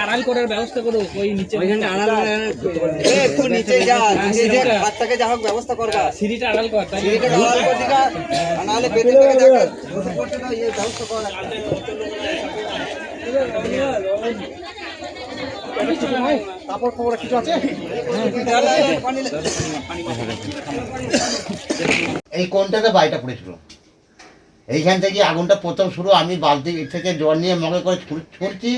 আড়াল করার ব্যবস্থা করো, ওই নিচে একটু নিচে যা, হাত থেকে যা হোক ব্যবস্থা করবা, সিঁড়িটা আড়াল কর, সিঁড়িটা আড়াল কর দিগা, নাহলে বেঁধে বেঁধে দেখো বসে পড়ছে না, এই ব্যবস্থা কর। কাপড় খবর কিছু আছে? এই কোনটাতে বাড়িটা পড়েছিল, এইখান থেকে আগুনটা প্রথম শুরু। আমি বালতি থেকে জল নিয়ে মগে করে ছুটছি,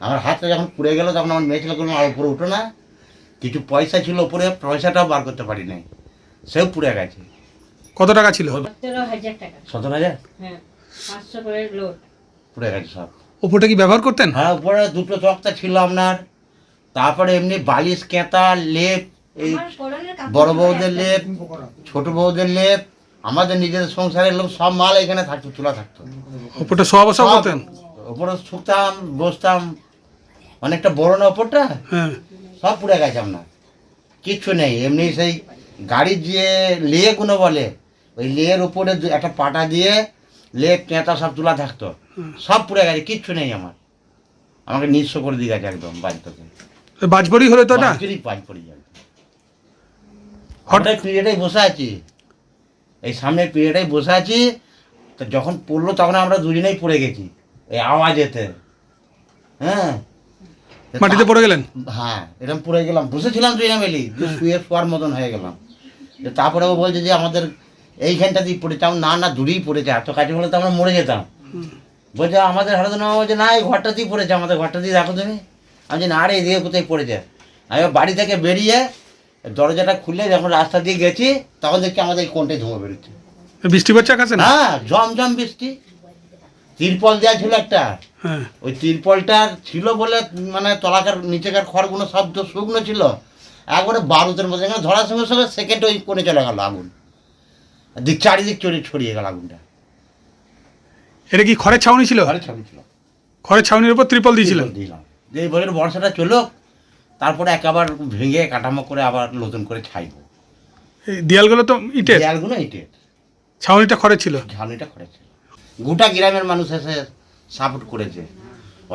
আমার হাতটা যখন পুড়ে গেল তখন আমার মেয়ে ছিল কোনো আর উপরে উঠো না। কিছু পয়সা ছিল উপরে, পয়সাটাও বার করতে পারি নাই, সেও পুড়ে গেছে। কত টাকা ছিল? 17,000 টাকা। 17,000? হ্যাঁ, 500 করে লোড। পুড়ে গেছে সব। ওপরটা কি ব্যবহার করতেন? হ্যাঁ, উপরে দুটো তক্তা ছিল আপনার, তারপরে এমনি বালিশ, কেতা, লেপ, এই বড় বউদের লেপ, ছোট বউদের লেপ, আমাদের নিজেদের সংসারের লোক সব মাল এখানে থাকতো, তোলা থাকতো। ওপরটা শোয়া বসা করতেন? ওপরে শুকতাম, বসতাম, অনেকটা বড় না ওপরটা, হ্যাঁ। সব পুড়ে গেছে আপনার, কিচ্ছু নেই। এমনি সেই গাড়ির যে লেগুলো বলে, ওই লেয়ের উপরে একটা পাটা দিয়ে লেপ, কেঁতা সব তোলা থাকতো, সব পুড়ে গেছে, কিচ্ছু নেই আমার। আমাকে নিঃস্ব করে দিয়ে গেছে একদম বাড়ি থেকে। বাজপড়ি হলো তো না? বাজ পড়ে যাবে। হঠাৎ পিরিয়ডে বসে আছি, এই সামনের পিরিয়ডে বসে আছি, তো যখন পড়লো তখন আমরা দুজনেই পড়ে গেছি এই আওয়াজেতে। হ্যাঁ, মাটিতে পড়ে গেলেন? হ্যাঁ, এরকম পড়ে গেলাম, বসেছিলাম দুজনে মিলি, শুয়ে শোয়ার মতন হয়ে গেলাম। তারপরে ও বলছে যে আমাদের এইখানটাতেই পড়েছে। না না, দূরেই পড়েছে, এত কাছে হলে তো আমরা মরে যেতাম। বলছে আমাদের হারাধনা বলছে না, এই ঘরটাতেই পড়েছে, আমাদের ঘরটাতেই দেখো তুমি। আমি যে না রে, এদিকে কোথায় পড়েছে। আমি বাড়ি থেকে বেরিয়ে দরজাটা খুলে যখন রাস্তা দিয়ে গেছি তখন দেখছি আমাদের এই কোনটাই ধুমো বেরোচ্ছে। বৃষ্টি পড়ছে আকাশে? হ্যাঁ, ঝমঝম বৃষ্টি। তিরপল দেওয়া ছিল একটা, ওই তিরপলটা ছিল বলে মানে তলাকার নিচেকার খড়গুলো সব তো শুকনো ছিল, একবারে বারুদের মধ্যে ধরার সঙ্গে সঙ্গে সেকেন্ড ওই কোণে চলে গেল আগুন, চারিদিক ছড়িয়ে গেল আগুনটা। এটা কি খড়ের ছাউনি ছিল? ঘরের ছাউনি ছিল, খড়ের ছাউনির উপর ত্রিপল দিয়েছিলেন? দিলাম যে এই বছর বর্ষাটা চলো, তারপরে একেবারে ভেঙে কাঠামো করে আবার নতুন করে ছাইব। দেয়ালগুলো তো ইটের? দেয়ালগুলো ইটের, ছাউনিটা খড়ের ছিল? ছাউনিটা খড়ের ছিল। গোটা গ্রামের মানুষ এসে সাপোর্ট করেছে,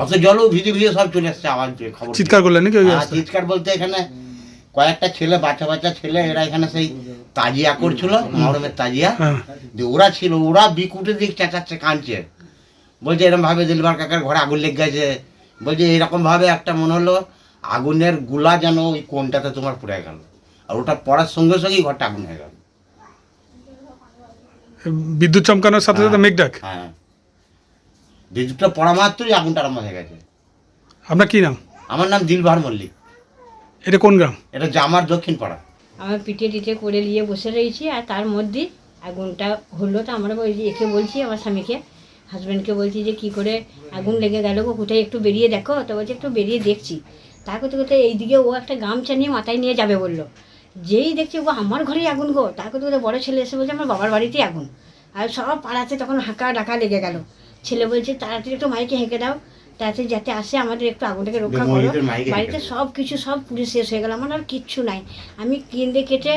অত জলও ভিজে ভিজে সব চলে এসছে। আওয়াজ পেয়ে খবর চিৎকার করলেন নাকি? চিৎকার বলতে এখানে কয়েকটা ছেলে, বাচ্চা ছেলে, এরা এখানে সেই তাজিয়া করছিল, মহরমের তাজিয়া, ওরা ছিল, ওরা বিকুটে দিক চেঁচাচ্ছে, কাঁদছে, বলছে এরকম ভাবে দিলবার কাকার ঘরে আগুন লেগে গেছে। বলছে এরকম ভাবে একটা মনে হলো আগুনের গুলা যেন ওই কোনটাতে তোমার পুড়ে গেল, আর ওটা পড়ার সঙ্গে সঙ্গেই ঘরটা আগুন হয়ে গেল। বিদ্যুৎ চমকানোর সাথে সাথে মেঘ ডাক? হ্যাঁ, বিদ্যুৎটা পড়া মাত্রই আগুনটা আরম্ভ হয়ে গেছে। আপনার কি নাম? আমার নাম দিলবাহার মল্লিক। এটা কোন গ্রাম? এটা জামার দক্ষিণ পাড়া। আমার পিঠে টিঠে করে নিয়ে বসে রয়েছি, আর তার মধ্যে আগুনটা হলো। তো আমরা একে বলছি, আমার স্বামীকে, হাজব্যান্ডকে বলছি যে কী করে আগুন লেগে গেল গো, কোথায় একটু বেরিয়ে দেখো। তো বলছে একটু বেরিয়ে দেখছি। তা করতে করতে এইদিকে ও একটা গামছা নিয়ে মাথায় নিয়ে যাবে বললো, যেই দেখছি ও আমার ঘরেই আগুন গো। তা করতে করতে বড়ো ছেলে এসে বলছে আমার বাবার বাড়িতেই আগুন। আর সব পাড়াতে তখন হাঁকা ডাকা লেগে গেল। ছেলে বলছে তাড়াতাড়ি একটু মাইকে হেঁকে দাও, তাড়াতাড়ি যাতে আসে, আমাদের একটু আগুনটাকে রক্ষা করো। বাড়িতে সব কিছু সব পুড়ে শেষ হয়ে গেল, আমার আর কিচ্ছু নাই। আমি কেঁদে কেটে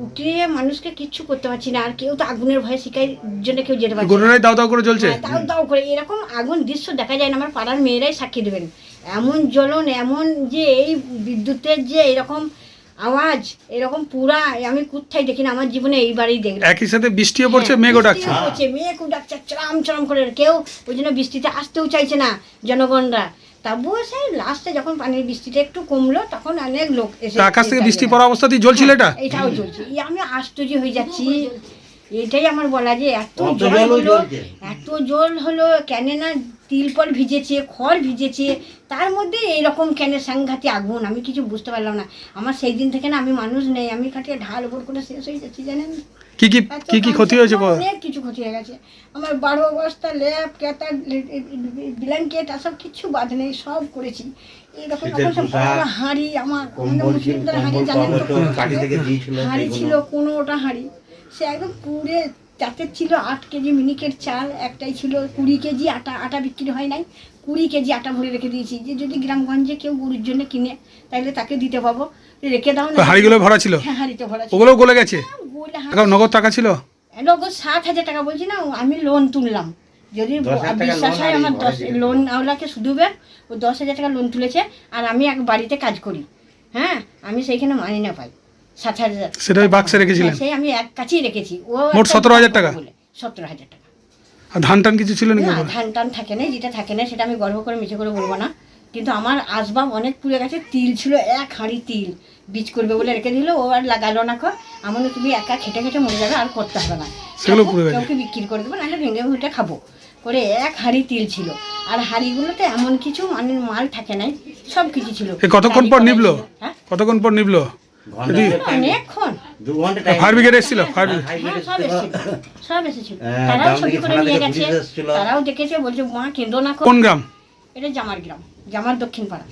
উঠিয়ে মানুষকে কিচ্ছু করতে পারছি না, আর কেউ তো আগুনের ভয়ে শিকার জন্য কেউ যেতে পারছে না। দাও দাও করে জ্বলছে, দাও দাও করে, এরকম আগুন দৃশ্য দেখা যায় না। আমার পাড়ার মেয়েরাই সাক্ষী দেবেন, এমন জ্বলন, এমন যে এই বিদ্যুতের যে এরকম আওয়াজ, এরকম পুরা আমি কোথায় দেখি না, আমার জীবনে এইবারই দেখলাম। একই সাথে বৃষ্টিও পড়ছে, মেঘও ডাকছে, মেঘও ডাকছে চরম চরম করে। কেউ ওই জন্য বৃষ্টিতে আসতেও চাইছে না জনগণরা। তবুও সেই লাস্টে যখন পানির বৃষ্টিটা একটু কমলো তখন অনেক লোক এসে, আকাশ থেকে বৃষ্টি পড়া অবস্থাতেই জ্বলছিল এটা? এটাও জ্বলছে। আমি আশ্চর্য হয়ে যাচ্ছি, এটাই আমার বলা যে এত জল হলো, এত জল হলো কেন না তিলপল ভিজেছে, খড় ভিজেছে, তার মধ্যে এইরকম কেন সাংঘাতিক আগুন, আমি কিছু বুঝতে পারলাম না। আমার সেই দিন থেকে না আমি মানুষ নেই, আমি কাটিয়ে ঢাল উপর করে শেষ হয়ে যাচ্ছি জানেন। কি কি এত কি কি ক্ষতি হয়েছে? আমার অনেক কিছু ক্ষতি হয়ে গেছে। আমার 12 বস্তা ল্যাপ কেতা ব্ল্যাঙ্কেট সব কিছু বাদ নেই, সব করেছি। এইরকম শীতের সব পোশাক, হাঁড়ি, আমার কম্বল ছিল, মুসলিমদের হাঁড়ি কম্বল জানেন তো, কম্বল কাঠি থেকে দিয়েছিল, হাঁড়ি সেগুলো। ছিল 15টা হাঁড়ি, সে একদম পুরে তাতে ছিল 8 কেজি মিনিকেট চাল, একটাই ছিল 20 কেজি আটা, আটা বিক্রি হয় নাই, 20 কেজি আটা ভরে রেখে দিয়েছি, যে যদি গ্রামগঞ্জে কেউ গরুর জন্য কিনে তাহলে তাকে দিতে পাবো, রেখে দাও না। ওই হাঁড়িগুলো ভরা ছিল? হ্যাঁ, হাঁড়িতে ভরা ছিল। ওগুলো গলে গেছে? গোলা টাকা, নগদ টাকা ছিল? নগদ 7,000 টাকা বলছি না, আমি লোন তুললাম। যদি 10,000 টাকা বিশ্বাস লোন হয়, আর আমার এই 10 ভরা লোন আওলাকে শুধু ও 10,000 টাকা লোন তুলেছে, আর আমি এক বাড়িতে কাজ করি। হ্যাঁ, আমি সেইখানে মাইনে পাই 7,000। সেটা ওই বাক্সে রেখেছিলেন? হ্যাঁ, সেই আমি এক কাছেই রেখেছি। ও মোট 17,000 টাকা? 17,000 টাকা। আর ধান টান কিছু ছিল নাকি? না, ধান টান থাকে না, যেটা থাকে না সেটা আমি গর্ব করে মিছে করে বলবো না, কিন্তু আমার আসবাব অনেক পুড়ে গেছে। তিল ছিল 1 হাঁড়ি তিল, বীজ করবে বলে রেখে দিল, ও আর লাগালো না। আমার তুমি একা খেটে খেটে মরে যাবে, আর করতে হবে না, সেগুলো পুড়ে গেছে? কাউকে বিক্রি করে দেবো, নাহলে ভেঙে ভুটে খাবো করে। 1 হাঁড়ি তিল ছিল, আর হাঁড়িগুলোতে এমন কিছু মানে মাল থাকে নাই, সব কিছু ছিল। এ কতক্ষণ পর নিবলো? হ্যাঁ, কতক্ষণ পর নিবলো? ঘন্টা দেড় time, অনেকক্ষণ। 2 ঘন্টা time। ফায়ার ব্রিগেড এসেছিল? Fire brigade? হ্যাঁ, সব এসেছিল, সব এসেছিল। হ্যাঁ, তারাও গ্রাম ছবি থেকে করে থানা নিয়ে থেকে গেছে, পুলিশ এসেছিল। তারাও দেখেছে, বলছে মা কেন্দ্র না। কোন গ্রাম? এটা জামার গ্রাম, জামার দক্ষিণ পাড়া।